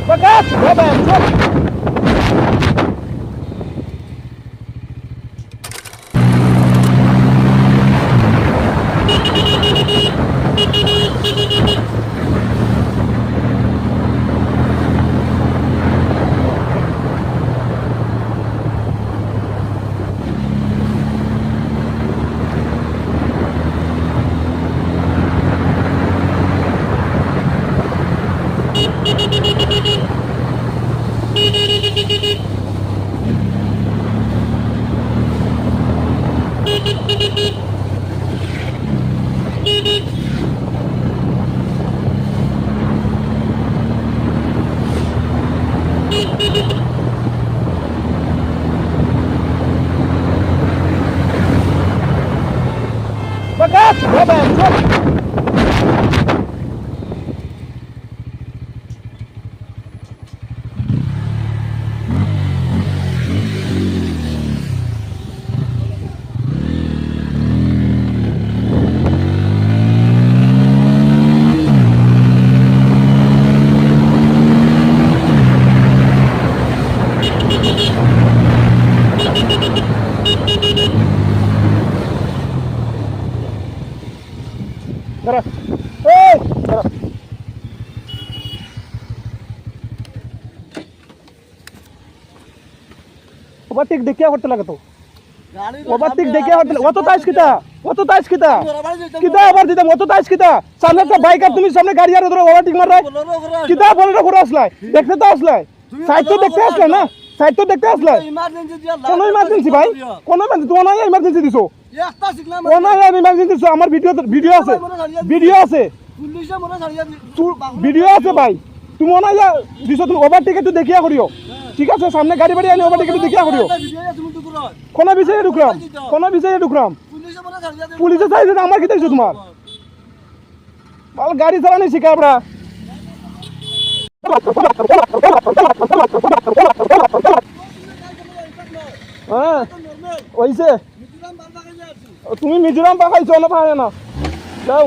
Bagas! Bebe! Chop! Bagas! Bebe! Chop! Tara. Hey! Tara. Overtake দেখে করতে লাগে তো ওভারটেক দেখে করতে অত তাইস কিটা কিটা আবার দিতাম অত তাইস কিটা সামনে একটা বাইক আর তুমি সামনে গাড়ি আর ধরো ওভারটেক মার রাই কিটা বলরা করে আসলাই দেখতে তো আসলাই সাইড তো দেখতে আসলাই না সাইড তো দেখতে আসলাই কোন ইমার্জেন্সি ভাই কোন ইমার্জেন্সি তোমার না ইমার্জেন্সি দিছো একটা সিগনাল কোন ইমার্জেন্সি দিছো আমার ভিডিও আছে ভিডিও আছে ভাই তুমি মনে হয় দিছো তুমি ওভারটেক একটু দেখিয়া করিও ঠিক আছে সামনে গাড়ি বাড়ি আনি ওভারটেক একটু দেখিয়া করিও কোন বিষয়ে ঢুকরাম পুলিশে চাইছে আমার কি দেখছো তোমার ভালো গাড়ি চালানি শিখা আমরা হ্যাঁ ওইছে তুমি মিজোরাম পাকাইছো না পায় না যাও